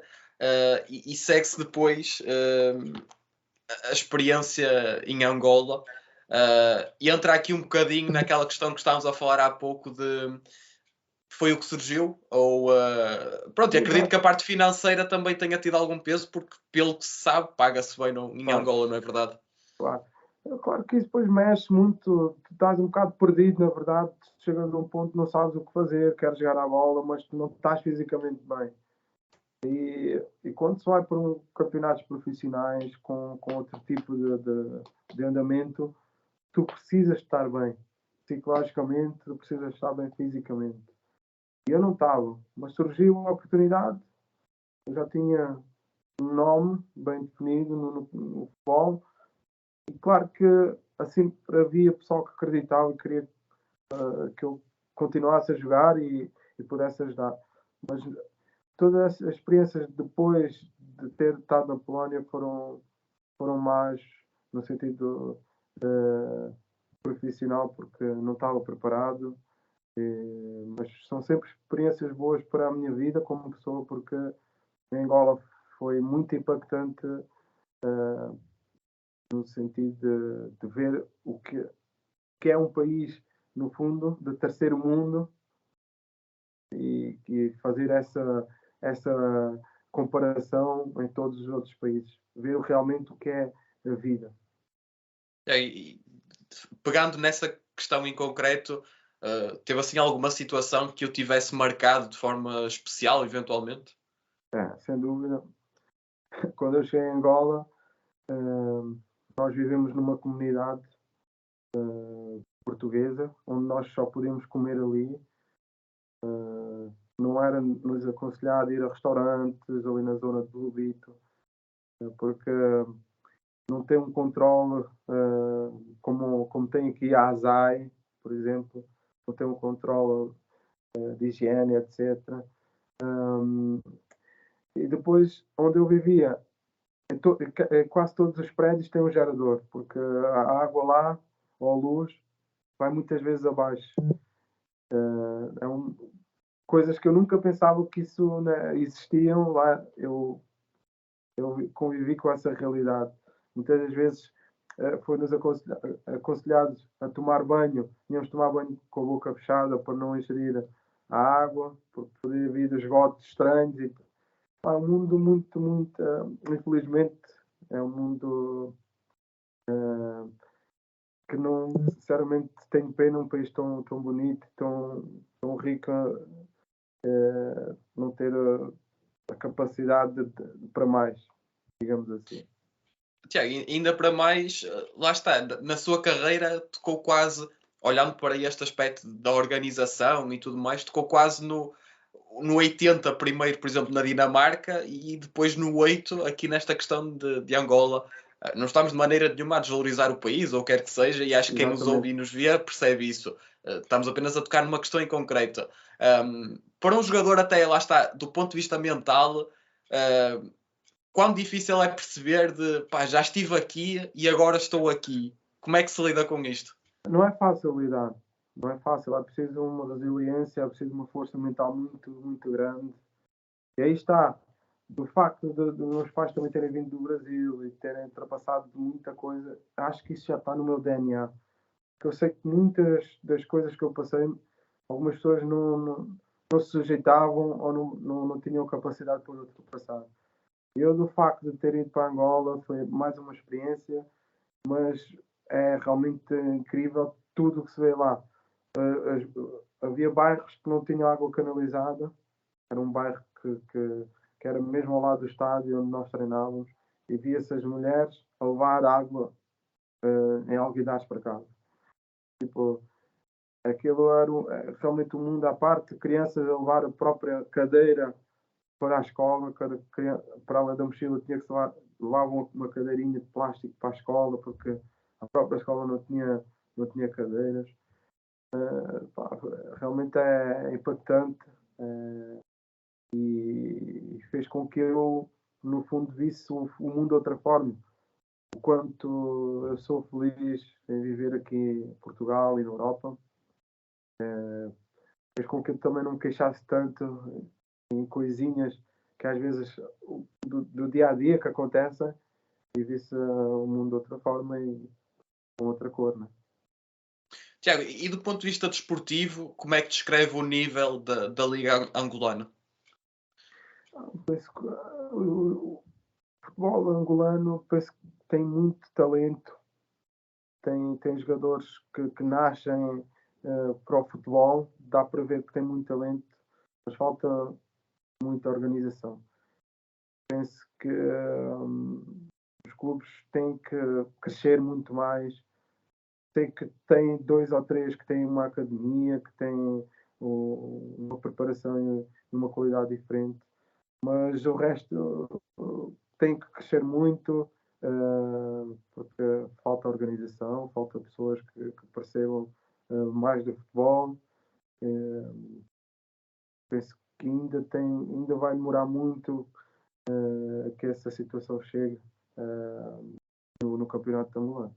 e segue-se depois a experiência em Angola, e entra aqui um bocadinho naquela questão que estávamos a falar há pouco de foi o que surgiu, ou pronto, acredito que a parte financeira também tenha tido algum peso, porque pelo que se sabe, paga-se bem em Angola, não é verdade? Claro. Claro que isso depois mexe muito, tu estás um bocado perdido, na verdade, chegando a um ponto não sabes o que fazer, queres jogar a bola, mas não estás fisicamente bem. E quando se vai para campeonatos profissionais com outro tipo de andamento, tu precisas estar bem psicologicamente, tu precisas estar bem fisicamente. E eu não estava, mas surgiu uma oportunidade, eu já tinha um nome bem definido no futebol. E claro que assim havia pessoal que acreditava e queria que eu continuasse a jogar e pudesse ajudar. Mas todas as experiências depois de ter estado na Polónia foram mais no sentido profissional, porque não estava preparado. Mas são sempre experiências boas para a minha vida como pessoa, porque em Angola foi muito impactante no sentido de ver o que é um país, no fundo, de terceiro mundo e fazer essa comparação em todos os outros países. Ver realmente o que é a vida. E pegando nessa questão em concreto, Teve assim alguma situação que o tivesse marcado de forma especial, eventualmente? Sem dúvida. Quando eu cheguei em Angola, nós vivemos numa comunidade portuguesa, onde nós só podíamos comer ali. Não era-nos aconselhado ir a restaurantes ali na zona de Lubito, porque não tem um controle como tem aqui a ASAI, por exemplo, não tem um controle de higiene, etc. E depois, onde eu vivia, quase todos os prédios têm um gerador, porque a água lá, ou a luz, vai muitas vezes abaixo. Coisas que eu nunca pensava que isso, né, existiam lá. Eu convivi com essa realidade. Muitas das vezes foi-nos aconselhados a tomar banho, tínhamos de tomar banho com a boca fechada para não ingerir a água, porque podia vir esgotos estranhos. É um mundo muito, infelizmente, é um mundo que não, sinceramente, tenho pena, um país tão bonito, tão rico, não ter a capacidade para mais, digamos assim. Tiago, ainda para mais, lá está, na sua carreira tocou quase, olhando para este aspecto da organização e tudo mais, tocou quase no 80 primeiro, por exemplo, na Dinamarca e depois no 8 aqui nesta questão de Angola. Não estamos de maneira nenhuma a desvalorizar o país, ou quer que seja, e acho que quem nos ouve e nos vê percebe isso. Estamos apenas a tocar numa questão em concreto. Para um jogador até, lá está, do ponto de vista mental, quão difícil é perceber de pá, já estive aqui e agora estou aqui. Como é que se lida com isto? Não é fácil lidar, não é fácil. É preciso uma resiliência, é preciso uma força mental muito grande. E aí está, do facto de meus pais também terem vindo do Brasil e terem ultrapassado muita coisa, acho que isso já está no meu DNA. Porque eu sei que muitas das coisas que eu passei, algumas pessoas não se sujeitavam ou não tinham capacidade para ultrapassar. Eu, do facto de ter ido para Angola, foi mais uma experiência, mas é realmente incrível tudo o que se vê lá. Havia bairros que não tinham água canalizada, era um bairro que era mesmo ao lado do estádio onde nós treinávamos, e via-se as mulheres a levar água em alguidares para casa. Tipo, aquilo era realmente um mundo à parte, crianças a levar a própria cadeira para a escola, para além da mochila tinha que levavam uma cadeirinha de plástico para a escola, porque a própria escola não tinha cadeiras. Realmente é impactante e fez com que eu, no fundo, visse o mundo de outra forma. O quanto eu sou feliz em viver aqui em Portugal e na Europa, fez com que eu também não me queixasse tanto em coisinhas que às vezes do dia a dia que acontecem e visse o mundo de outra forma e com outra cor, né? Tiago, e do ponto de vista desportivo, como é que descreve o nível da Liga Angolana? Penso que o futebol angolano penso que tem muito talento, tem jogadores que nascem para o futebol, dá para ver que tem muito talento, mas falta muita organização. Penso que os clubes têm que crescer muito mais. Sei que tem 2 ou 3 que têm uma academia, que têm uma preparação e uma qualidade diferente, mas o resto tem que crescer muito, porque falta organização, falta pessoas que percebam mais do futebol. Penso que ainda vai demorar muito que essa situação chegue no campeonato de Angola.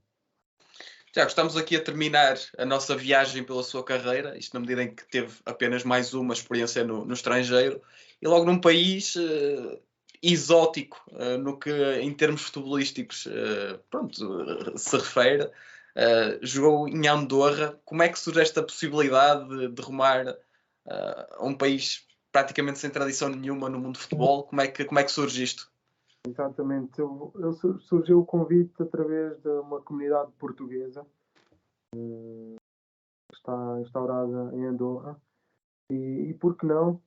Tiago, estamos aqui a terminar a nossa viagem pela sua carreira, isto na medida em que teve apenas mais uma experiência no estrangeiro, e logo num país exótico, no que em termos futebolísticos se refere. Jogou em Andorra. Como é que surge esta possibilidade de rumar a um país praticamente sem tradição nenhuma no mundo do futebol? Como é que surge isto? Exatamente. Surgiu o convite através de uma comunidade portuguesa está instaurada em Andorra. E por que não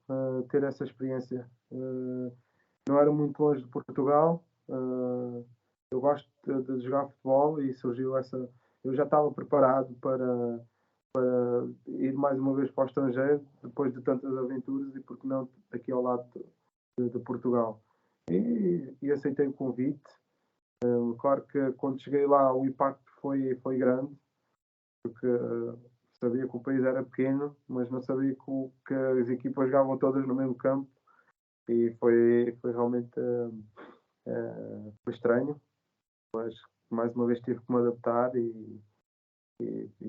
ter essa experiência? Não era muito longe de Portugal. Eu gosto de jogar futebol e surgiu essa. Eu já estava preparado para ir mais uma vez para o estrangeiro, depois de tantas aventuras, e por que não aqui ao lado de Portugal. E aceitei o convite. Claro que quando cheguei lá o impacto foi grande, porque sabia que o país era pequeno, mas não sabia que as equipas jogavam todas no mesmo campo, e foi realmente foi estranho, mas mais uma vez tive que me adaptar e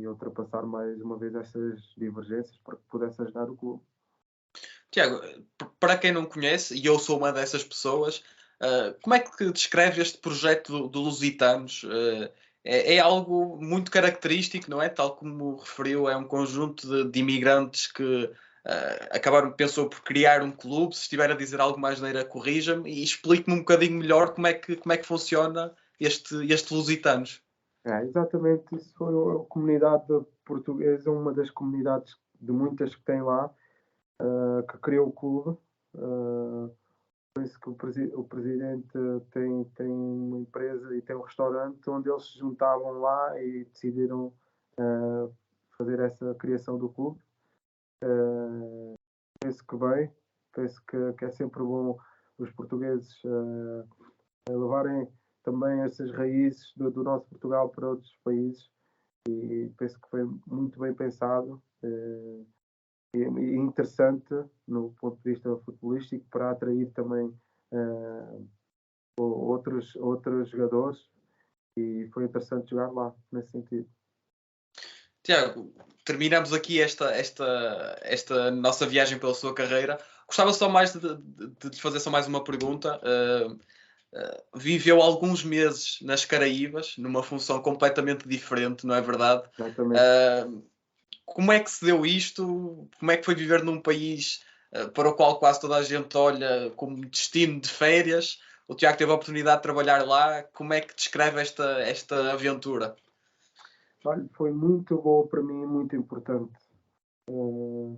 ultrapassar mais uma vez essas divergências para que pudesse ajudar o clube. Tiago, para quem não conhece, e eu sou uma dessas pessoas, como é que descreve este projeto do Lusitanos? É algo muito característico, não é? Tal como referiu, é um conjunto de imigrantes que acabaram, pensou por criar um clube. Se estiver a dizer algo mais neira, corrija-me e explique-me um bocadinho melhor como é que funciona este Lusitanos. Exatamente, isso foi a comunidade portuguesa, uma das comunidades de muitas que tem lá, que criou o clube. Penso que o presidente tem uma empresa e tem um restaurante onde eles se juntavam lá e decidiram fazer essa criação do clube. Penso que bem, penso que é sempre bom os portugueses levarem também essas raízes do nosso Portugal para outros países, e penso que foi muito bem pensado e interessante no ponto de vista futebolístico, para atrair também outros jogadores, e foi interessante jogar lá nesse sentido. Tiago, terminamos aqui esta nossa viagem pela sua carreira. Gostava só mais de lhe fazer só mais uma pergunta. Viveu alguns meses nas Caraíbas, numa função completamente diferente, não é verdade? Exatamente. Como é que se deu isto? Como é que foi viver num país para o qual quase toda a gente olha como destino de férias? O Tiago teve a oportunidade de trabalhar lá. Como é que descreve esta aventura? Olha, foi muito boa para mim, muito importante.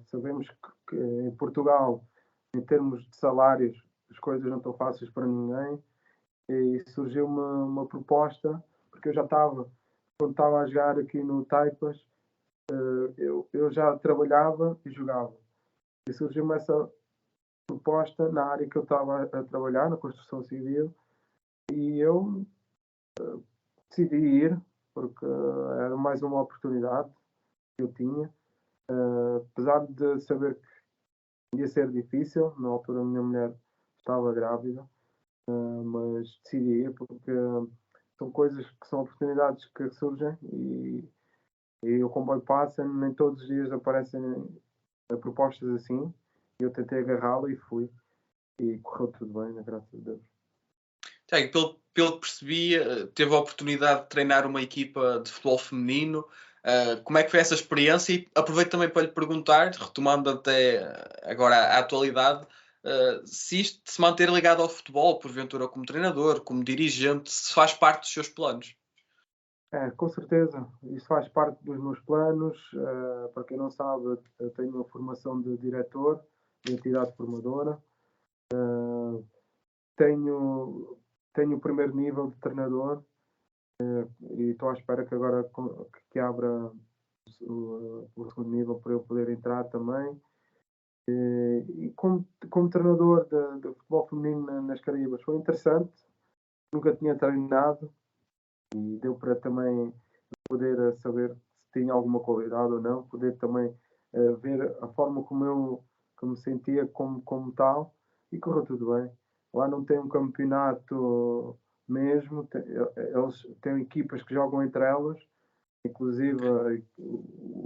Sabemos que em Portugal, em termos de salários, as coisas não estão fáceis para ninguém, e surgiu uma proposta, porque eu já estava, quando estava a jogar aqui no Taipas, eu já trabalhava e jogava. E surgiu-me essa proposta na área que eu estava a trabalhar, na construção civil, e eu decidi ir, porque era mais uma oportunidade que eu tinha. Apesar de saber que ia ser difícil, na altura a minha mulher estava grávida, mas decidi ir porque são coisas que são oportunidades que surgem, e o comboio passa, nem todos os dias aparecem propostas assim, e eu tentei agarrá-la e fui, e correu tudo bem, graças a Deus. Tiago, pelo que percebi, teve a oportunidade de treinar uma equipa de futebol feminino. Como é que foi essa experiência? E aproveito também para lhe perguntar, retomando até agora a atualidade, se isto de se manter ligado ao futebol, porventura como treinador, como dirigente, se faz parte dos seus planos. Com certeza, isso faz parte dos meus planos. Para quem não sabe, eu tenho uma formação de diretor de entidade formadora. Tenho o primeiro nível de treinador, e estou à espera que agora que abra o segundo nível para eu poder entrar também. E como treinador de futebol feminino nas Caraíbas foi interessante. Nunca tinha treinado e deu para também poder saber se tinha alguma qualidade ou não, poder também ver a forma como eu me sentia como tal, e correu tudo bem. Lá não tem um campeonato mesmo, eles têm equipas que jogam entre elas, inclusive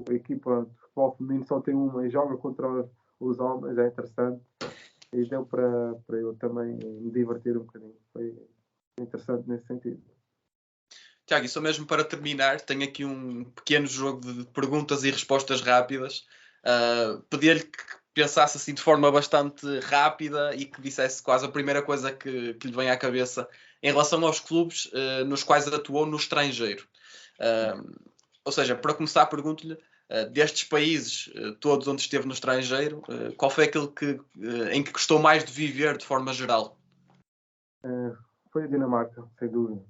a equipa de futebol feminino só tem uma e joga contra os homens, é interessante, e deu para eu também me divertir um bocadinho. Foi interessante nesse sentido. Tiago, e só mesmo para terminar, tenho aqui um pequeno jogo de perguntas e respostas rápidas. Pedia-lhe que pensasse assim de forma bastante rápida e que dissesse quase a primeira coisa que lhe vem à cabeça em relação aos clubes nos quais atuou no estrangeiro. Ou seja, para começar, pergunto-lhe destes países, todos onde esteve no estrangeiro, qual foi aquele em que gostou mais de viver de forma geral? Foi a Dinamarca, sem dúvida.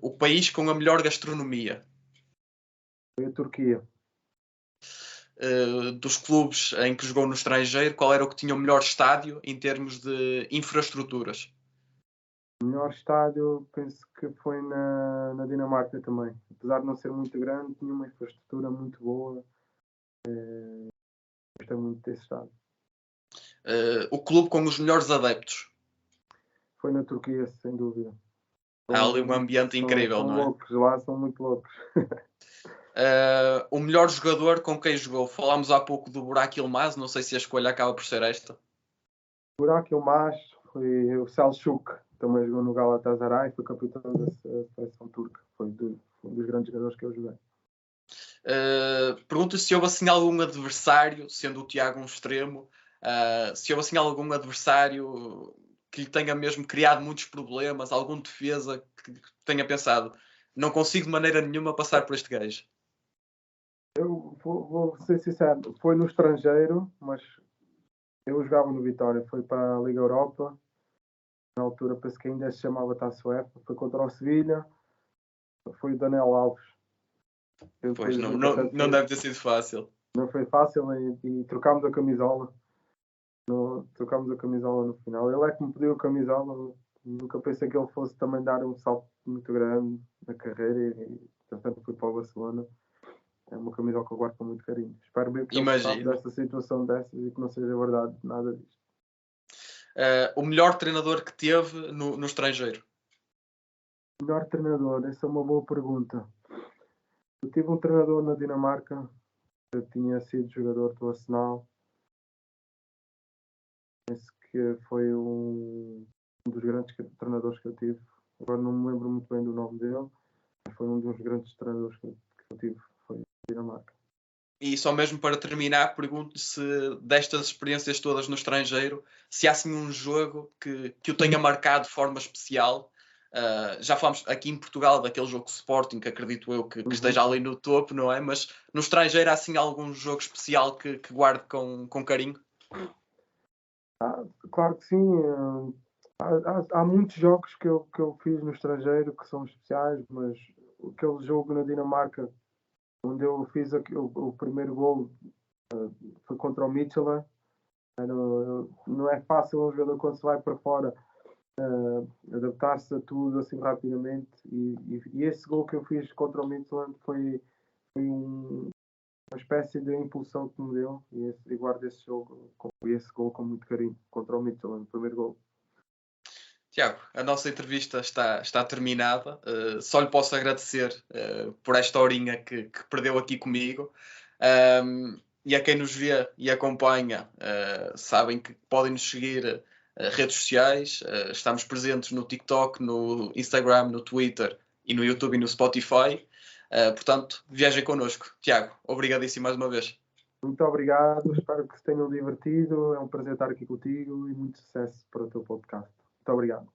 O país com a melhor gastronomia? Foi a Turquia. Dos clubes em que jogou no estrangeiro, qual era o que tinha o melhor estádio em termos de infraestruturas? O melhor estádio, penso que foi na Dinamarca também. Apesar de não ser muito grande, tinha uma infraestrutura muito boa. Gostei muito desse estádio. O clube com os melhores adeptos? Foi na Turquia, sem dúvida. Há ali um ambiente incrível, são não é? loucos, lá são muito loucos. O melhor jogador com quem jogou? Falámos há pouco do Burak Yılmaz, não sei se a escolha acaba por ser esta. Burak Yılmaz foi o Selçuk, também jogou no Galatasaray, foi capitão da seleção turca. Foi um dos grandes jogadores que eu joguei. Pergunta se houve assim algum adversário, sendo o Tiago um extremo, se houve assim algum adversário que lhe tenha mesmo criado muitos problemas, algum defesa que tenha pensado, não consigo de maneira nenhuma passar por este gajo. Eu vou ser sincero, foi no estrangeiro, mas eu jogava no Vitória, foi para a Liga Europa, na altura penso que ainda se chamava Taça UEFA, foi contra o Sevilha, foi o Daniel Alves. Pois, não deve ter sido fácil. Não foi fácil e trocámos a camisola. Trocámos a camisola no final. Ele é que me pediu a camisola, nunca pensei que ele fosse também dar um salto muito grande na carreira e portanto fui para o Barcelona. É uma camisola que eu guardo com muito carinho. Espero bem que ele sabe dessa situação dessas e que não seja verdade nada disto. O melhor treinador que teve no estrangeiro? Melhor treinador, essa é uma boa pergunta. Eu tive um treinador na Dinamarca, eu tinha sido jogador do Arsenal. Penso que foi um dos grandes treinadores que eu tive. Agora não me lembro muito bem do nome dele, mas foi um dos grandes treinadores que eu tive, foi na Dinamarca. E só mesmo para terminar, pergunto se destas experiências todas no estrangeiro, se há assim um jogo que o tenha marcado de forma especial. Já falámos aqui em Portugal daquele jogo Sporting, que acredito eu que esteja ali no topo, não é? Mas no estrangeiro há assim algum jogo especial que guarde com carinho? Claro que sim. Há muitos jogos que eu fiz no estrangeiro que são especiais, mas aquele jogo na Dinamarca onde eu fiz o primeiro gol foi contra o Midtjylland. Não é fácil um jogador quando se vai para fora adaptar-se a tudo assim rapidamente e esse gol que eu fiz contra o Midtjylland foi uma espécie de impulsão que me deu e guardo esse jogo e esse gol com muito carinho contra o Midtjylland, o primeiro gol. Tiago, a nossa entrevista está terminada. Só lhe posso agradecer por esta horinha que perdeu aqui comigo. E a quem nos vê e acompanha, sabem que podem nos seguir redes sociais. Estamos presentes no TikTok, no Instagram, no Twitter e no YouTube e no Spotify. Portanto, viajem connosco. Tiago, obrigadíssimo mais uma vez. Muito obrigado, espero que se tenham divertido. É um prazer estar aqui contigo e muito sucesso para o teu podcast. Muito obrigado.